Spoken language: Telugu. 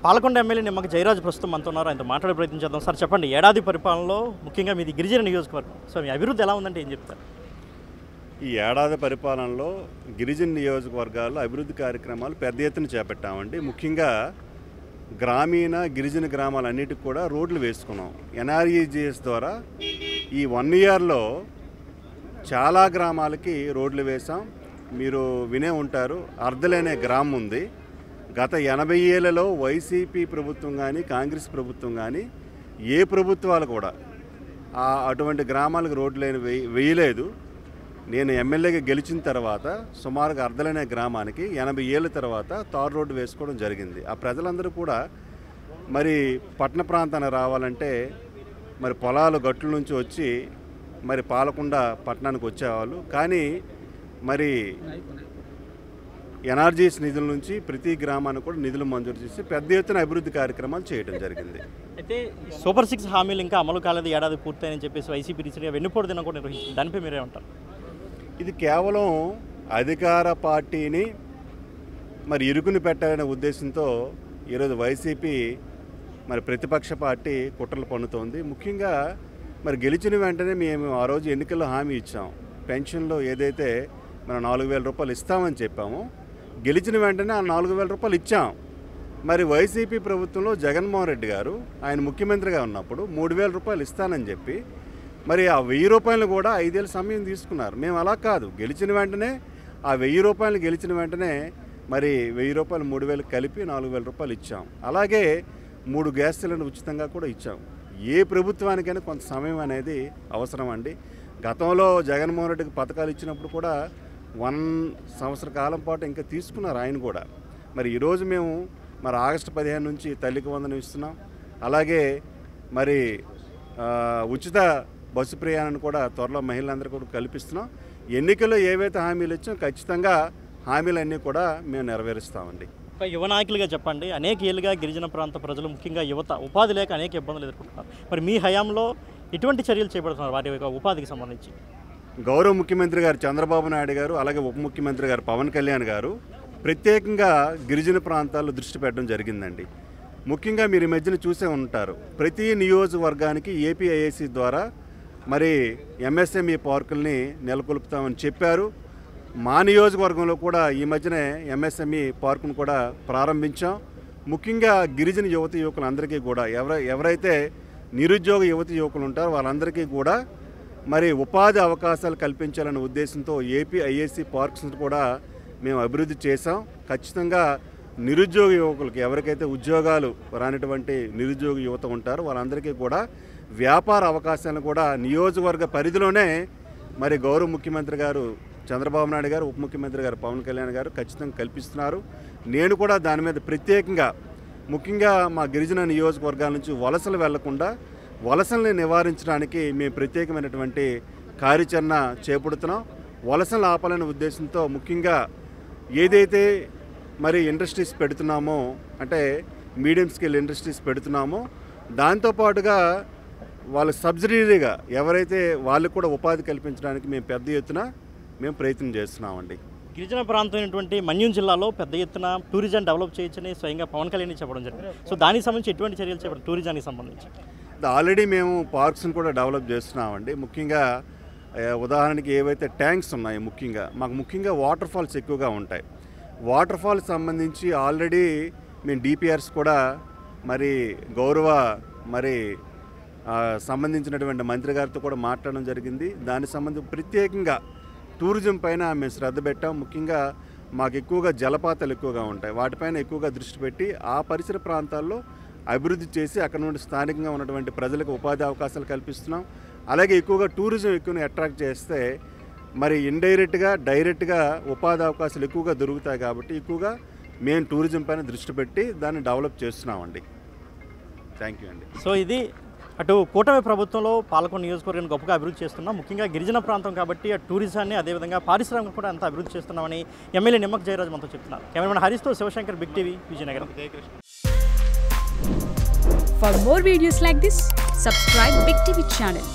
పాలకొండ ఎమ్మెల్యే నిమ్మక జయరాజ్ ప్రస్తుతం మనతో ఉన్నారు. ఆయనతో మాట్లాడే ప్రయత్నం చేద్దాం. సార్ చెప్పండి, ఏడాది పరిపాలనలో ముఖ్యంగా మీది గిరిజన నియోజకవర్గం, సో మీ అభివృద్ధి ఎలా ఉందంటే ఏం చెప్తారు? ఈ ఏడాది పరిపాలనలో గిరిజన నియోజకవర్గాల్లో అభివృద్ధి కార్యక్రమాలు పెద్ద ఎత్తున చేపట్టామండి. ముఖ్యంగా గ్రామీణ గిరిజన గ్రామాలన్నిటికి కూడా రోడ్లు వేసుకున్నాం. ఎన్ఆర్ఈజిఎస్ ద్వారా ఈ 1 ఇయర్లో చాలా గ్రామాలకి రోడ్లు వేసాం. మీరు వినే ఉంటారు, అర్ధలనే గ్రామం ఉంది. గత 80 ఏళ్లలో వైసీపీ ప్రభుత్వం కానీ కాంగ్రెస్ ప్రభుత్వం కానీ ఏ ప్రభుత్వాలు కూడా అటువంటి గ్రామాలకు రోడ్లు వేయలేదు. నేను ఎమ్మెల్యేగా గెలిచిన తర్వాత సుమారుగా అర్ధలనే గ్రామానికి 80 ఏళ్ళ తర్వాత తారు రోడ్డు వేసుకోవడం జరిగింది. ఆ ప్రజలందరూ కూడా మరి పట్టణ ప్రాంతానికి రావాలంటే మరి పొలాలు గట్ల నుంచి వచ్చి మరి పాలకొండ పట్టణానికి వచ్చేవాళ్ళు. కానీ మరి ఎన్ఆర్జీఎస్ నిధుల నుంచి ప్రతి గ్రామానికి కూడా నిధులు మంజూరు చేసి పెద్ద ఎత్తున అభివృద్ధి కార్యక్రమాలు చేయడం జరిగింది. అయితే సూపర్ 6 హామీలు ఇంకా అమలు కాలేదు, ఏడాది పూర్తయినని చెప్పేసి వైసీపీ రీసెంట్గా వెన్నుపోటు దినం కూడా నిర్వహించింది. దానిపై మీరే ఉంటారు? ఇది కేవలం అధికార పార్టీని మరి ఇరుకుని పెట్టాలనే ఉద్దేశంతో ఈరోజు వైసీపీ మరి ప్రతిపక్ష పార్టీ కుట్రలు పన్నుతోంది. ముఖ్యంగా మరి గెలిచిన వెంటనే మేము ఆ రోజు ఎన్నికల్లో హామీ ఇచ్చాం. పెన్షన్లో ఏదైతే మనం 4,000 రూపాయలు ఇస్తామని చెప్పామో గెలిచిన వెంటనే ఆ 4,000 రూపాయలు ఇచ్చాం. మరి వైసీపీ ప్రభుత్వంలో జగన్మోహన్ రెడ్డి గారు ఆయన ముఖ్యమంత్రిగా ఉన్నప్పుడు 3,000 రూపాయలు ఇస్తానని చెప్పి మరి ఆ 1,000 రూపాయలు కూడా 5 ఏళ్ళ సమయం తీసుకున్నారు. మేము అలా కాదు, గెలిచిన వెంటనే ఆ 1,000 రూపాయలు గెలిచిన వెంటనే మరి 1,000 రూపాయలు 3,000 కలిపి 4,000 రూపాయలు ఇచ్చాం. అలాగే 3 గ్యాస్ సిలిండర్ ఉచితంగా కూడా ఇచ్చాం. ఏ ప్రభుత్వానికైనా కొంత సమయం అనేది అవసరం అండి. గతంలో జగన్మోహన్ రెడ్డికి పథకాలు ఇచ్చినప్పుడు కూడా 1 సంవత్సర కాలం పాటు ఇంకా తీసుకున్నారు ఆయన కూడా. మరి ఈరోజు మేము మరి ఆగస్టు 15 నుంచి తల్లికి వందనం ఇస్తున్నాం. అలాగే మరి ఉచిత బస్సు ప్రయాణాన్ని కూడా త్వరలో మహిళలందరూ కూడా కల్పిస్తున్నాం. ఎన్నికల్లో ఏవైతే హామీలు ఇచ్చామో ఖచ్చితంగా హామీలన్నీ కూడా మేము నెరవేరుస్తామండి. యువ నాయకులుగా చెప్పండి, అనేక ఏళ్ళుగా గిరిజన ప్రాంత ప్రజలు ముఖ్యంగా యువత ఉపాధి లేక అనేక ఇబ్బందులు ఎదుర్కొంటున్నారు. మరి మీ హయాంలో ఎటువంటి చర్యలు చేపడుతున్నారు వారి యొక్క ఉపాధికి సంబంధించి? గౌరవ ముఖ్యమంత్రి గారు చంద్రబాబు నాయుడు గారు, అలాగే ఉప ముఖ్యమంత్రి గారు పవన్ కళ్యాణ్ గారు ప్రత్యేకంగా గిరిజన ప్రాంతాల్లో దృష్టి పెట్టడం జరిగిందండి. ముఖ్యంగా మీరు ఈ మధ్యన చూసే ఉంటారు, ప్రతి నియోజకవర్గానికి ఏపీఐఏసీ ద్వారా మరి ఎంఎస్ఎంఈ పార్కుల్ని నెలకొల్పుతామని చెప్పారు. మా నియోజకవర్గంలో కూడా ఈ మధ్యనే ఎంఎస్ఎంఈ పార్కును కూడా ప్రారంభించాం. ముఖ్యంగా గిరిజన యువతి యువకులందరికీ కూడా ఎవరైతే నిరుద్యోగ యువతి యువకులు ఉంటారో వాళ్ళందరికీ కూడా మరి ఉపాధి అవకాశాలు కల్పించాలనే ఉద్దేశంతో ఏపీఐఏసీ పార్క్స్ కూడా మేము అభివృద్ధి చేసాం. ఖచ్చితంగా నిరుద్యోగ యువకులకు ఎవరికైతే ఉద్యోగాలు రానటువంటి నిరుద్యోగ యువత ఉంటారో వాళ్ళందరికీ కూడా వ్యాపార అవకాశాలను కూడా నియోజకవర్గ పరిధిలోనే మరి గౌరవ ముఖ్యమంత్రి గారు చంద్రబాబు నాయుడు గారు, ఉప ముఖ్యమంత్రి గారు పవన్ కళ్యాణ్ గారు ఖచ్చితంగా కల్పిస్తున్నారు. నేను కూడా దాని మీద ప్రత్యేకంగా ముఖ్యంగా మా గిరిజన నియోజకవర్గాల నుంచి వలసలు వెళ్లకుండా వలసల్ని నివారించడానికి మేము ప్రత్యేకమైనటువంటి కార్యాచరణ చేపడుతున్నాం. వలసలు ఆపాలనే ఉద్దేశంతో ముఖ్యంగా ఏదైతే మరి ఇండస్ట్రీస్ పెడుతున్నామో, అంటే మీడియం స్కేల్ ఇండస్ట్రీస్ పెడుతున్నామో దాంతోపాటుగా వాళ్ళ సబ్సిడీగా ఎవరైతే వాళ్ళకు కూడా ఉపాధి కల్పించడానికి మేము పెద్ద ఎత్తున మేము ప్రయత్నం చేస్తున్నామండి. గిరిజన ప్రాంతమైనటువంటి మన్యం జిల్లాలో పెద్ద ఎత్తున టూరిజం డెవలప్ చేయొచ్చని స్వయంగా పవన్ కళ్యాణ్ చెప్పడం జరిగింది. సో దానికి సంబంధించి ఎటువంటి చర్యలు చేపట్టారు టూరిజానికి సంబంధించి? ఆల్రెడీ మేము పార్క్స్ని కూడా డెవలప్ చేస్తున్నామండి. ముఖ్యంగా ఉదాహరణకి ఏవైతే ట్యాంక్స్ ఉన్నాయో ముఖ్యంగా వాటర్ ఫాల్స్ ఎక్కువగా ఉంటాయి. వాటర్ ఫాల్స్ సంబంధించి ఆల్రెడీ మేము డిపిఆర్స్ కూడా మరి గౌరవ మరి సంబంధించినటువంటి మంత్రి గారితో కూడా మాట్లాడడం జరిగింది. దానికి సంబంధించి ప్రత్యేకంగా టూరిజం పైన మేము శ్రద్ధ పెట్టాం. ముఖ్యంగా మాకు ఎక్కువగా జలపాతాలు ఎక్కువగా ఉంటాయి, వాటిపైన ఎక్కువగా దృష్టి పెట్టి ఆ పరిసర ప్రాంతాల్లో అభివృద్ధి చేసి అక్కడ నుండి స్థానికంగా ఉన్నటువంటి ప్రజలకు ఉపాధి అవకాశాలు కల్పిస్తున్నాం. అలాగే ఎక్కువగా టూరిజం ఎక్కువ అట్రాక్ట్ చేస్తే మరి ఇండైరెక్ట్గా డైరెక్ట్గా ఉపాధి అవకాశాలు ఎక్కువగా దొరుకుతాయి. కాబట్టి ఎక్కువగా మేము టూరిజం పైన దృష్టి పెట్టి దాన్ని డెవలప్ చేస్తున్నామండి. థ్యాంక్ యూ అండి. సో ఇది అటు కూటమి ప్రభుత్వంలో పాలకొండ నియోజకవర్గాన్ని గొప్పగా అభివృద్ధి చేస్తున్నాం. ముఖ్యంగా గిరిజన ప్రాంతం కాబట్టి ఆ టూరిజాన్ని అదేవిధంగా పారిశ్రామిక కూడా అంతా అభివృద్ధి చేస్తున్నామని ఎమ్మెల్యే నిమ్మక జయరాజ్ మనతో చెప్తున్నారు. కెమెరామెన్ హరీష్తో Shivashankar, Big TV, Vizianagaram. For more videos like this, subscribe Big TV channel.